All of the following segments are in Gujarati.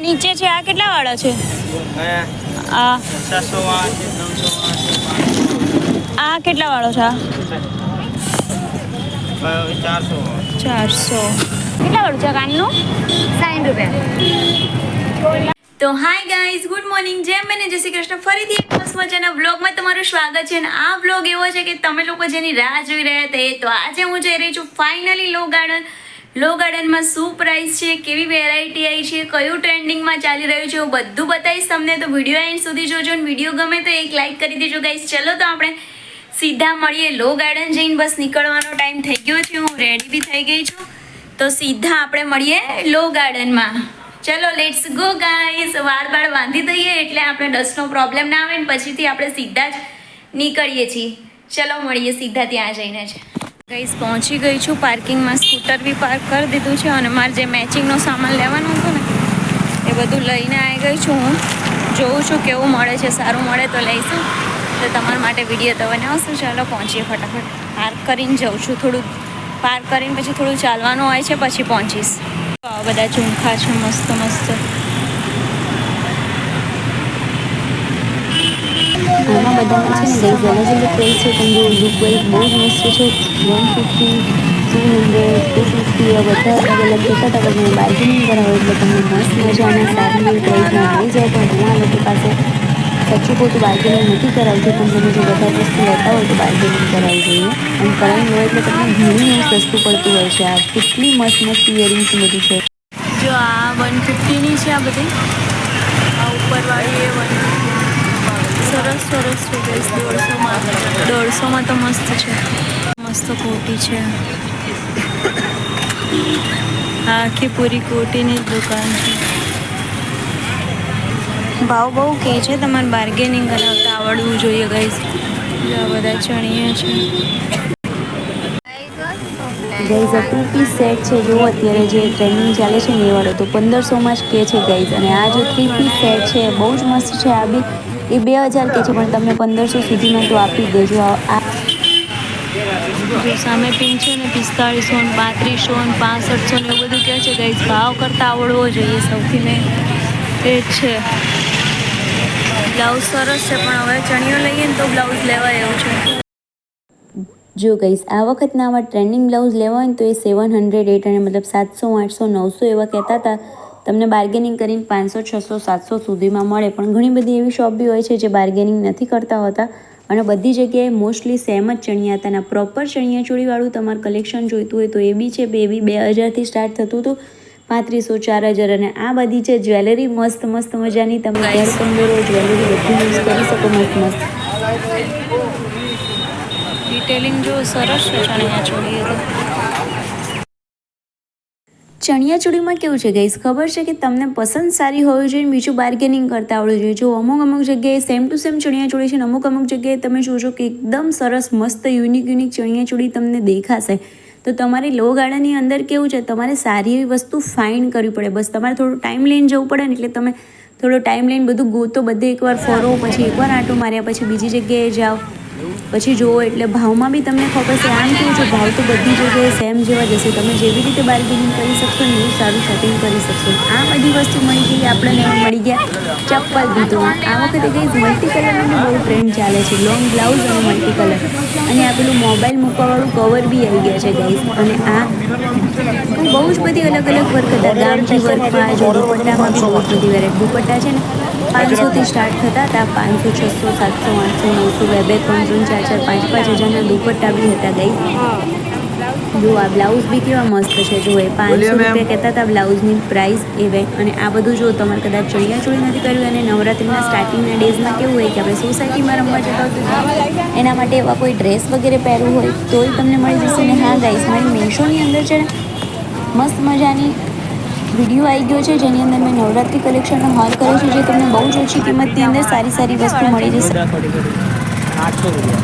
નીચે છે આ કેટલા વાળો છે? આ 708 આ કેટલા વાળો છે? 400 કેટલા વાળું છે કાનનું? 60 રૂપિયા. તો હાય ગાઈઝ, ગુડ મોર્નિંગ, જય મને જય શ્રી કૃષ્ણ. ફરીથી એક મસ્ત મજાના વ્લોગમાં તમારું સ્વાગત છે. અને આ વ્લોગ એવો છે કે તમે લોકો જેની રાહ જોઈ રહ્યા હતા. તો આજે હું જઈ રહી છું ફાઇનલી લો ગાર્ડન. લો ગાર્ડનમાં શું પ્રાઇસ છે, કેવી વેરાયટી આવી છે, કયું ટ્રેન્ડિંગમાં ચાલી રહ્યું છે, હું બધું બતાવીશ તમને. તો વિડીયો એન્ડ સુધી જોજો અને વિડીયો ગમે તો એક લાઇક કરી દેજો ગાઈઝ. ચલો તો આપણે સીધા મળીએ લો ગાર્ડન જઈને. બસ નીકળવાનો ટાઈમ થઈ ગયો છે, હું રેડી બી થઈ ગઈ છું. તો સીધા આપણે મળીએ લો ગાર્ડનમાં. ચલો લેટ્સ ગો ગાઈસ. વાળ બાંધી દઈએ એટલે આપણે ડસ્ટનો પ્રોબ્લેમ ના આવે ને પછીથી આપણે સીધા જ નીકળીએ છીએ. ચલો મળીએ સીધા ત્યાં જઈને જ. ગાઈસ પહોંચી ગઈ છું પાર્કિંગમાં. સ્કૂટર બી પાર્ક કરી દીધું છે અને મારે જે મેચિંગનો સામાન લેવાનું હતું ને એ બધું લઈને આવી ગઈ છું. હું જોઉં છું કેવું મળે છે, સારું મળે તો લઈશું. તો તમારા માટે વિડીયો તો બનાવશું. ચાલો પહોંચીએ ફટાફટ. પાર્ક કરીને જાઉં છું, થોડું પાર્ક કરીને પછી થોડું ચાલવાનું હોય છે, પછી પહોંચીશ. આ બધા ઝુમખા છે મસ્ત મસ્ત. આમાં બધામાં છે ને ગાઈઝ અલગ અલગ પ્રાઇસ છે. તમે લુક વાઇઝ બહુ જ મસ્ત છે. 150, 200, 250 આ બધા અલગ અલગ કહેતા હતા. તમે બાર્ગેનિંગ કરાવો એટલે તમને મસ્ત મજાના સારી એવી પ્રાઇસમાં મળી જાય. પણ ઘણા લોકો પાસે સાચું કહું તો બાર્ગેનિંગ નથી કરાવતી. પણ તમે જો બધા વસ્તુ લેતા હોય તો બાર્ગેનિંગ કરાવવું જોઈએ. અને કરાવી હોય એટલે તમને ઘણું એવું સસ્તું પડતું હોય છે. આ કેટલી મસ્ત મસ્ત ઇયરિંગ્સ બધું છે. જો આ 150ની છે. આ બધી આ ઉપરવાળી એ 150 સરસ સરસ છે ગાઈસ. 150માં તો મસ્ત છે. મસ્ત કોટી છે. આ આખી પૂરી કોટીની જ દુકાન છે. ભાવ બહુ કે છે, તમારે બાર્ગેનિંગ કરાવતા આવડવું જોઈએ ગાઈસ. આ બધા ચણિયા છે. ગાઈઝ આ 2 પીસ સેટ છે. જો અત્યારે જે ટ્રેન્ડિંગ ચાલે છે ને એ વાળો તો 1500માં જ કે છે ગાઈઝ. અને આ જો 3 પીસ સેટ છે બહુ જ મસ્ત છે. આ બી એ 2000 કે છે પણ તમને 1500 સુધીમાં તો આપી દેજો. આ જો સામે પિન છે ને 4500 ને 3200 ને 6500 ને એવું બધું કહે છે ગાઈઝ. ભાવ કરતાં આવડવો જોઈએ સૌથી મેં એ જ છે. બ્લાઉઝ સરસ છે પણ હવે ચણિયો લઈએ ને તો બ્લાઉઝ લેવાય એવું છે. જો ગાઈઝ આ વખતના આવા ટ્રેન્ડિંગ બ્લાઉઝ લેવા હોય ને તો એ 700, 800 મતલબ 700, 800, 900 એવા કહેતા હતા. તમને બાર્ગેનિંગ કરીને 500, 600, 700 સુધીમાં મળે. પણ ઘણી બધી એવી શોપ બી હોય છે જે બાર્ગેનિંગ નથી કરતા હોતા. અને બધી જગ્યાએ મોસ્ટલી સેમ જ ચણિયા હતા. પ્રોપર ચણિયાચોળીવાળું તમારું કલેક્શન જોઈતું હોય તો એ બી છે. એ બી 2000થી સ્ટાર્ટ થતું હતું, 3500, 4000. અને આ બધી છે જ્વેલરી મસ્ત મસ્ત મજાની. તમે ઘર પંદરો જ્વેલરી બધું યુઝ કરી શકો મસ્ત મસ્ત. ડિટેલિંગ જો સરસ છે ચણિયાચોળી. ચણિયાચોળીમાં કેવું છે ગાઈઝ ખબર છે કે તમને પસંદ સારી હોવી જોઈએ, બીજું બાર્ગેનિંગ કરતા આવડવું જોઈએ. જો અમુક જગ્યાએ સેમ ટુ સેમ ચણિયાચોળી છે ને અમુક જગ્યાએ તમે જોજો કે એકદમ સરસ મસ્ત યુનિક ચણિયાચોળી તમને દેખાશે. તો તમારે લો ગાર્ડનની અંદર કેવું છે, તમારે સારી એવી વસ્તુ ફાઇન્ડ કરવી પડે. બસ તમારે થોડું ટાઈમ લઈને જવું પડે ને એટલે તમે થોડો ટાઈમ લઈને બધું ગોતો, બધે એકવાર ફરો, પછી એકવાર આંટો માર્યા પછી બીજી જગ્યાએ જાઓ, પછી જુઓ એટલે ભાવમાં બી તમને ખબર છે. આમ કેવું છે ભાવ તો બધી જગ્યાએ સેમ જેવા જશે. તમે જેવી રીતે બાર્ગેનિંગ કરી શકશો ને એવું સારું શોપિંગ કરી શકશો. આ બધી વસ્તુ મળી ગઈ આપણને. મળી ગયા ચપ્પલ બી. તો આ વખતે ગઈ મલ્ટી કલરનો બી બહુ ટ્રેન્ડ ચાલે છે. લોંગ બ્લાઉઝ અને મલ્ટી કલર. અને આ પેલું મોબાઈલ મૂકવાવાળું કવર બી આવી ગયા છે ગાઈઝ. અને આ બહુ જ બધી અલગ અલગ વર્ક હતા. ગામઠી વર્કમાં જો દુપટ્ટામાં બી બહુ જ બધી વેરાયટી. દુપટ્ટા છે ને 500થી સ્ટાર્ટ થતા હતા. 500, 600, 700, 800, 900, 2, 3, 4, 5, 5 હજારના દુપટ્ટા બી હતા ગાઈઝ. જો આ બ્લાઉઝ બી કેવા મસ્ત છે. જો એ 500 રૂપિયા કહેતા હતા બ્લાઉઝની પ્રાઇસ એ. અને આ બધું જો તમારે કદાચ ચણિયાચોળી નથી કરવી અને નવરાત્રિના સ્ટાર્ટિંગના ડેઝમાં કેવું હોય કે આપણે સોસાયટીમાં રમવા જતા હોય એના માટે એવા કોઈ ડ્રેસ વગેરે પહેરવું હોય તોય તમને મળી જશે. ને હા ગાઈઝ મારી મીશોની અંદર છે ને મસ્ત મજાની વિડીયો આવી ગયો છે જેની અંદર મેં નવરાત્રિ કલેક્શનનો હોલ કર્યો છે, જે તમને બહુ જ ઓછી કિંમતની અંદર સારી સારી વસ્તુ મળી જશે. 800 રૂપિયા.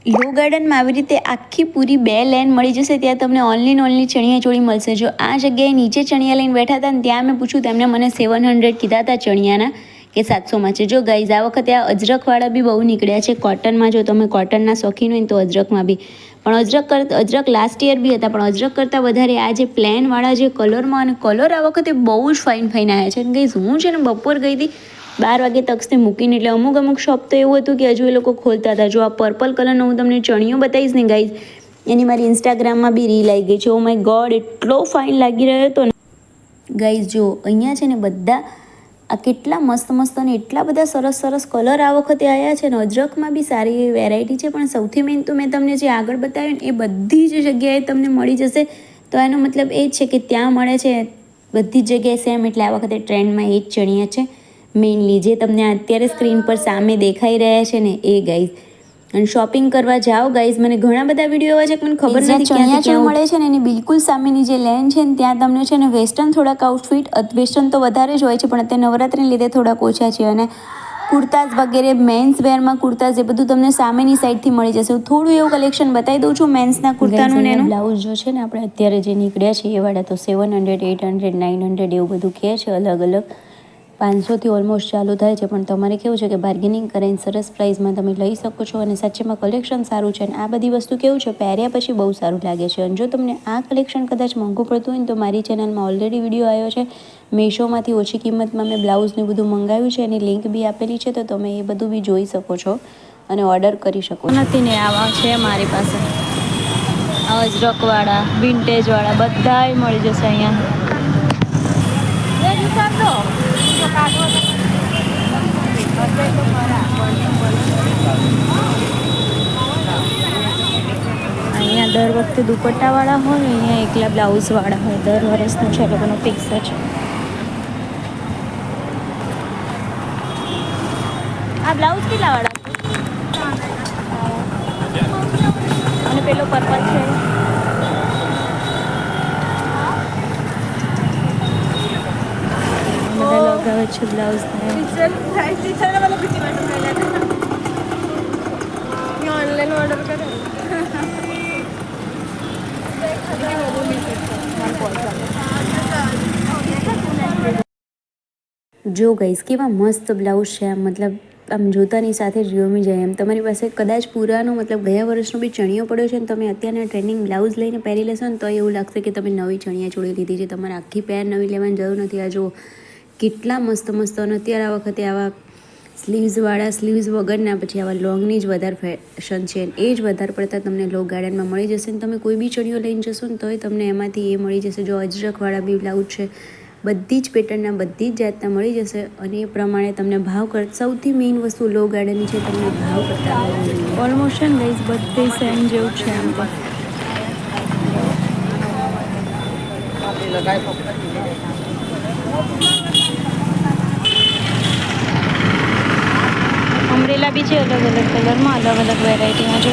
લો ગાર્ડનમાં આવી રીતે આખી પૂરી 2 લેન મળી જશે. ત્યાં તમને ઓનલી ચણિયાચોળી મળશે. જો આ જગ્યાએ નીચે ચણિયા લઈને બેઠા હતા ને ત્યાં મેં પૂછ્યું, તેમને મને 700 કીધા હતા ચણિયાના કે 700માં છે. જો ગાઈઝ આ વખતે આ અજરખવાળા બી બહુ નીકળ્યા છે કોટનમાં. જો તમે કોટનના શોખીન હોય ને તો અજરખમાં બી પણ અજરક લાસ્ટ યર બી હતા, પણ અજરક કરતાં વધારે આ જે પ્લેનવાળા જે કલરમાં, અને કલર આ વખતે બહુ જ ફાઇન ફાઇન આવ્યા છે. અને ગઈઝ હું છે ને બપોર ગઈ હતી 12 વાગે તક્ષને મૂકીને, એટલે અમુક શોપ તો એવું હતું કે હજુ એ લોકો ખોલતા હતા. જો આ પર્પલ કલરનો હું તમને ચણિયો બતાવીશ ને ગાઈઝ, એની મારી ઇન્સ્ટાગ્રામમાં બી રીલ આવી ગઈ છે. ઓ માય ગોડ, એટલો ફાઇન લાગી રહ્યો હતો ને ગાઈઝ. જો અહીંયા છે ને બધા આ કેટલા મસ્ત અને એટલા બધા સરસ કલર આ વખતે આવ્યા છે ને. અજરકમાં બી સારી એવી વેરાયટી છે, પણ સૌથી મેઇન તો મેં તમને જે આગળ બતાવ્યું ને એ બધી જ જગ્યાએ તમને મળી જશે. તો એનો મતલબ એ જ છે કે ત્યાં મળે છે બધી જ જગ્યાએ સેમ. એટલે આ વખતે ટ્રેન્ડમાં એ જ ચણિયા છે મેઇનલી, જે તમને અત્યારે સ્ક્રીન પર સામે દેખાઈ રહ્યા છે ને એ ગાઈઝ. અને શોપિંગ કરવા જાઓ ગાઈઝ, મને ઘણા બધા વિડીયો એવા છે કે મને ખબર નથી ક્યાં મળે છે ને એની બિલકુલ સામેની જે લેન છે ને ત્યાં તમને છે ને વેસ્ટર્ન થોડાક આઉટફિટ, વેસ્ટર્ન તો વધારે જ હોય છે, પણ અત્યારે નવરાત્રિને લીધે થોડાક ઓછા છે. અને કુર્તાઝ વગેરે, મેન્સ વેરમાં કુર્તાઝ, એ બધું તમને સામેની સાઈડથી મળી જશે. થોડું એવું કલેક્શન બતાવી દઉં છું મેન્સના કુર્તાનું ને એનું. બ્લાઉઝ જો છે ને આપણે અત્યારે જે નીકળ્યા છે એ વાળા તો 700, 800, 900 એવું બધું કહે છે. અલગ 500થી ઓલમોસ્ટ ચાલુ થાય છે. પણ તમારે કેવું છે કે બાર્ગેનિંગ કરીને સરસ પ્રાઇસમાં તમે લઈ શકો છો. અને સાચેમાં કલેક્શન સારું છે. અને આ બધી વસ્તુ કેવું છે, પહેર્યા પછી બહુ સારું લાગે છે. અને જો તમને આ કલેક્શન કદાચ મોંઘું પડતું હોય ને તો મારી ચેનલમાં ઓલરેડી વિડીયો આવ્યો છે. મીશોમાંથી ઓછી કિંમતમાં મેં બ્લાઉઝને બધું મંગાવ્યું છે, એની લિંક બી આપેલી છે, તો તમે એ બધું બી જોઈ શકો છો અને ઓર્ડર કરી શકો છો. નથી ને આવા છે મારી પાસે, અજરકવાળા, વિન્ટેજવાળા બધાય મળી જશે અહીંયા. અહીંયા દર વખતે દુપટ્ટાવાળા હોય, અહીંયા એકલા બ્લાઉઝવાળા હોય. દર વર્ષનું છે, લોકોનો ફિક્સ જ. આ બ્લાઉઝ કેટલા વાળા છે? અને પેલો પર્પલ છે, બધા લગાવે છે બ્લાઉઝ. ऑनलाइन ऑर्डर करें. જો ગાઈસ કેવા મસ્ત બ્લાઉઝ છે. આમ મતલબ આમ જોતાની સાથે જ ગમી જાય એમ. તમારી પાસે કદાચ પુરાનો મતલબ ગયા વર્ષનો બી ચણિયો પડ્યો છે ને તમે અત્યારના ટ્રેન્ડિંગ બ્લાઉઝ લઈને પહેરી લેશો ને તો એવું લાગશે કે તમે નવી ચણિયાચોળી લીધી છે. તમારે આખી પેર નવી લેવાની જરૂર નથી. આ જો કેટલા મસ્ત અને અત્યારે આ વખતે આવા સ્લીવ્સવાળા, સ્લીવ્સ વગરના, પછી આવા લોંગની જ વધારે ફેશન છે. એ જ વધારે પડતા તમને લો ગાર્ડનમાં મળી જશે. ને તમે કોઈ બી ચણિયો લઈને જશો ને તોય તમને એમાંથી એ મળી જશે. જો અજરકવાળા બી બ્લાઉઝ છે, બધી જ પેટર્નના, બધી જ જાતના મળી જશે. અને એ પ્રમાણે તમને ભાવ સૌથી મેઇન વસ્તુ લો ગાર્ડનની છે, તમને ભાવ કરતા ઓલમોસ્ટ છે ને ગાઈઝ બધી સેમ જેવું છે એમ તો. અમ્બ્રેલા બી છે અલગ કલરમાં, અલગ વેરાયટીમાં. જો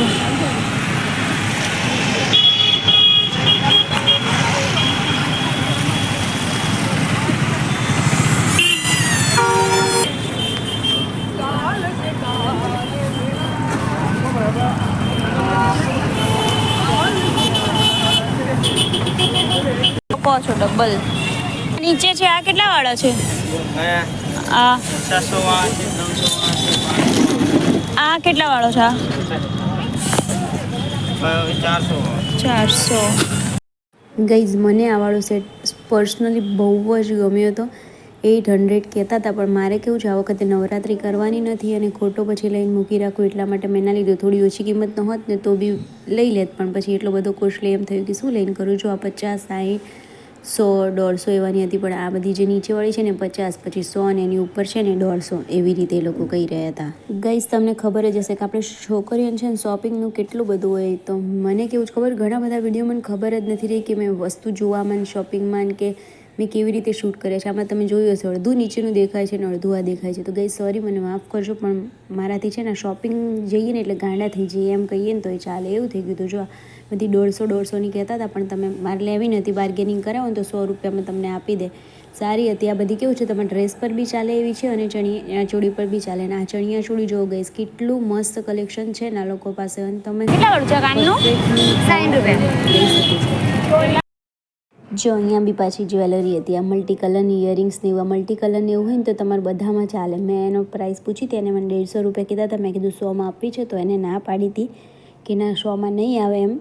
કહો છો ડબલ નીચે છે. આ કેટલા વાળા છે? આ આ કેટલા વાળો છે? આ 400. ગાઈઝ મને આ વાળો સેટ પર્સનલી બહુ જ ગમ્યો હતો. 800 કહેતા હતા, પણ મારે કેવું છે આ વખતે નવરાત્રિ કરવાની નથી અને ખોટો પછી લઈને મૂકી રાખું, એટલા માટે મેં ના લીધું. થોડી ઓછી કિંમતનો હોત ને તો બી લઈ લેત, પણ પછી એટલો બધો કોસ્ટલી એમ થયું કે શું લઈને કરું. જો આ 50, 60, 100, 150 એવાની હતી, પણ આ બધી જે નીચેવાળી છે ને 50, પછી 100 અને એની ઉપર છે ને 150, એવી રીતે એ લોકો કહી રહ્યા હતા. ગાઈઝ તમને ખબર જ હશે કે આપણે છોકરીઓને છે ને શોપિંગનું કેટલું બધું હોય. તો મને કેવું જ ખબર, ઘણા બધા વિડીયો મને ખબર જ નથી રહી કે મેં વસ્તુ જોવામાં, શોપિંગમાં કે મેં કેવી રીતે શૂટ કર્યા છે. આમાં તમે જોયું હશે અડધું નીચેનું દેખાય છે ને અડધું આ દેખાય છે. તો ગાઈઝ સોરી, મને માફ કરજો, પણ મારાથી છે ને શોપિંગ જઈએ ને એટલે ગાંડા થઈ જઈએ એમ કહીએ ને તો એ ચાલે, એવું થઈ ગયું. તો જો બધી 150-150ની કહેતા હતા, પણ તમે મારે લેવી નથી, બાર્ગેનિંગ કરાવો ને તો 100 રૂપિયામાં તમને આપી દે. સારી હતી. આ બધી કેવું છે તમારા ડ્રેસ પર બી ચાલે એવી છે અને ચણિયાચોળી પર બી ચાલે. અને આ ચણિયાચોળી જો ગાઈઝ કેટલું મસ્ત કલેક્શન છે ને આ લોકો પાસે. અને તમે કેટલા વાળું છે કાનનું? 60 રૂપિયા. જો અહીંયા બી પાછી જ્વેલરી હતી. આ મલ્ટી કલરની ઇયરિંગ્સ ને એવા મલ્ટી કલરની એવું હોય ને તો તમારે બધામાં ચાલે. મેં એનો પ્રાઇસ પૂછી હતી, એને મને 150 રૂપિયા કીધા હતા. મેં કીધું 100માં આપવી છે, તો એને ના પાડી હતી કે ના શોમાં નહીં આવે એમ,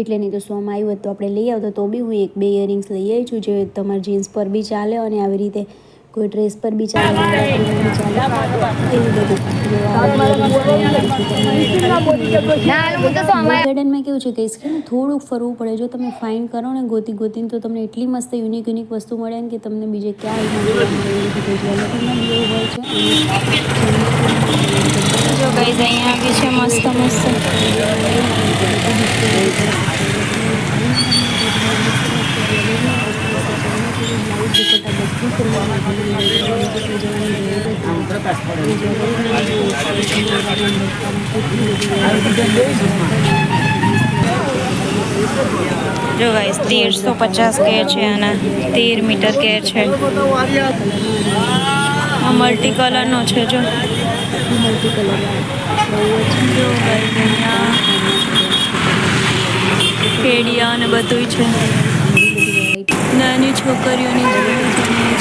એટલે નહીં તો શોમાં આવ્યું હોત તો આપણે લઈ આવતો. તો બી હું 1-2 ઇયરિંગ્સ લઈ આવી છું જે તમારા જીન્સ પર બી ચાલે અને આવી રીતે કોઈ ડ્રેસ પર બી ચાલે, નવરાત્રીમાં બી ચાલે, એવું બધું. ગાર્ડનમાં કેવું છે કહીશ કે થોડુંક ફરવું પડે. જો તમે ફાઇન કરો ને ગોતીને તો તમને એટલી મસ્ત યુનિક વસ્તુ મળે ને કે તમને બીજે ક્યાંય ન જોવા મળે એવી રીતે એવું હોય છે. જો ગાઈઝ અહીંયા આવી છે મસ્ત જો ગાઈઝ 1350 કે છે આના, 13 મીટર કે છે. આ મલ્ટી કલરનો છે. જો મલ્ટી કલર કેડિયા અને બધું છે. નાની છોકરીઓની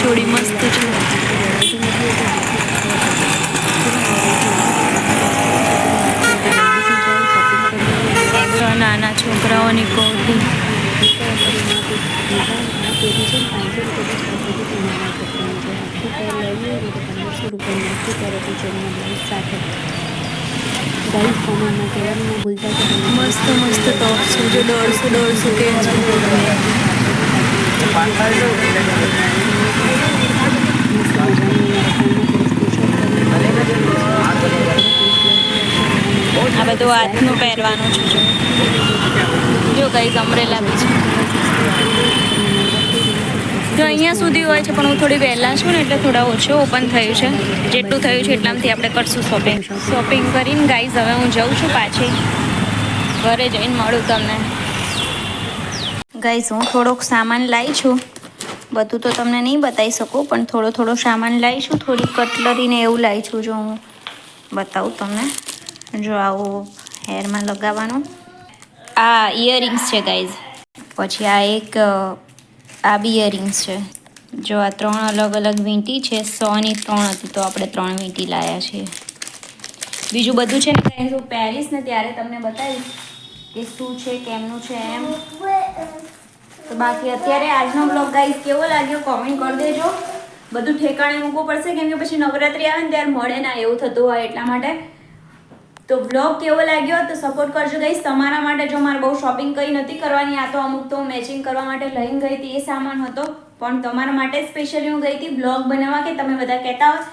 થોડી મસ્ત છે. નાના છોકરાઓની કોટી. મસ્ત ટોપ છે. જો 150 કે છે. આ બધું હાથનું પહેરવાનું છે. જો ગાઈઝ અમ્બ્રેલા બી છે. જો અહીંયા સુધી હોય છે પણ હું થોડી વહેલા છું ને એટલે થોડા ઓછું ઓપન થયું છે. જેટલું થયું છે એટલામાંથી આપણે કરશું શોપિંગ કરીને ગાઈઝ હવે હું જાઉં છું પાછી ઘરે જઈને મળું તમને. ગાઈઝ હું થોડોક સામાન લાવી છું, બધું તો તમને નહીં બતાવી શકું પણ થોડો સામાન લાવી છું. થોડી કટલરી ને એવું લાવી છું. જો હું બતાવું તમને. જો આવું હેરમાં લગાવવાનું. આ ઇયરિંગ્સ છે ગાઈઝ. પછી આ એક આ બી ઇયરિંગ્સ છે. જો આ 3 અલગ વીંટી છે. 100ની 3 હતી તો આપણે 3 વીંટી લાવ્યા છીએ. બીજું બધું છે ને ગાઈઝ હું પહેરીશ ને ત્યારે તમને બતાવીશ કે શું છે કેમનું છે એમ. તો બાકી અત્યારે આજનો બ્લોગ ગાઈઝ કેવો લાગ્યો કોમેન્ટ કરી દેજો. બધું ઠેકાણે મૂકવું પડશે કેમ કે પછી નવરાત્રી આવે ને ત્યારે મળે ના એવું થતું હોય એટલા માટે. તો બ્લોગ કેવો લાગ્યો તો સપોર્ટ કરજો ગાઈઝ. તમારા માટે જો મારે બહુ શોપિંગ કંઈ નથી કરવાની, આ તો અમુક તો મેચિંગ કરવા માટે લઈને ગઈ હતી એ સામાન હતો, પણ તમારા માટે સ્પેશિયલી હું ગઈ હતી બ્લોગ બનાવવા કે તમે બધા કહેતા હોય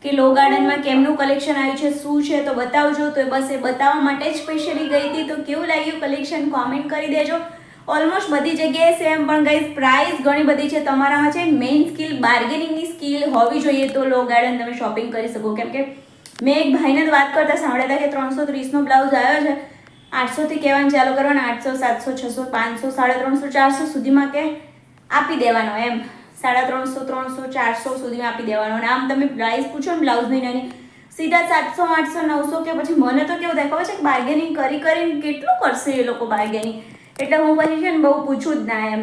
કે લો ગાર્ડનમાં કેમનું કલેક્શન આવ્યું છે, શું છે તો બતાવજો. તો બસ એ બતાવવા માટે જ સ્પેશિયલી ગઈ હતી. તો કેવું લાગ્યું કલેક્શન કોમેન્ટ કરી દેજો. ઓલમોસ્ટ બધી જગ્યાએ સેમ પણ ગાઈઝ પ્રાઇસ ઘણી બધી છે. તમારામાં છે મેઇન સ્કિલ બાર્ગેનિંગની સ્કિલ હોવી જોઈએ તો લો ગાર્ડન તમે શોપિંગ કરી શકો. કેમ કે મેં એક ભાઈને જ વાત કરતા સાંભળ્યા હતા કે 330નો બ્લાઉઝ આવ્યો છે, 800થી કહેવાનું ચાલુ કરવાનું, 800, 700, 600, 500, 350, 400 સુધીમાં કે આપી દેવાનો એમ. 350, 300, 400 સુધીમાં આપી દેવાનો. અને આમ તમે પ્રાઇસ પૂછો ને બ્લાઉઝની નાની સીધા 700, 800, 900 કે પછી મને તો કેવું થાય ખબર છે બાર્ગેનિંગ કરીને કેટલું કરશે એ લોકો બાર્ગેનિંગ. એટલે હું પછી છે ને બહુ પૂછું જ ના એમ.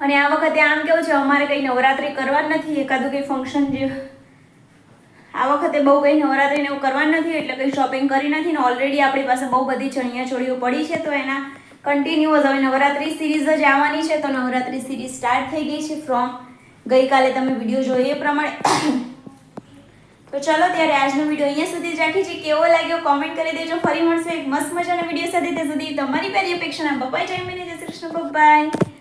અને આ વખતે આમ કેવું છે અમારે કંઈ નવરાત્રી કરવા જ નથી, એકાદું કંઈ ફંક્શન જે આ વખતે બહુ કંઈ નવરાત્રીને એવું કરવાનું નથી એટલે કંઈ શોપિંગ કરી નથી. ને ઓલરેડી આપણી પાસે બહુ બધી ચણિયા ચોળીઓ પડી છે તો એના કન્ટિન્યુઅસ હવે નવરાત્રી સિરીઝ જ આવવાની છે. તો નવરાત્રી સિરીઝ સ્ટાર્ટ થઈ ગઈ છે ફ્રોમ ગઈકાલે તમે વિડીયો જોઈ એ પ્રમાણે. તો ચલો ત્યારે આજનો વિડીયો અહીંયા સુધી જ રાખી છે. કેવો લાગ્યો કોમેન્ટ કરી દેજો. ફરી મળશે એક મસ્ત મજાના વિડીયો સાથે. ત્યાં સુધી તમારી પ્યારી અપેક્ષાના બબાઈ જય મને જય શ્રી કૃષ્ણ. બાય.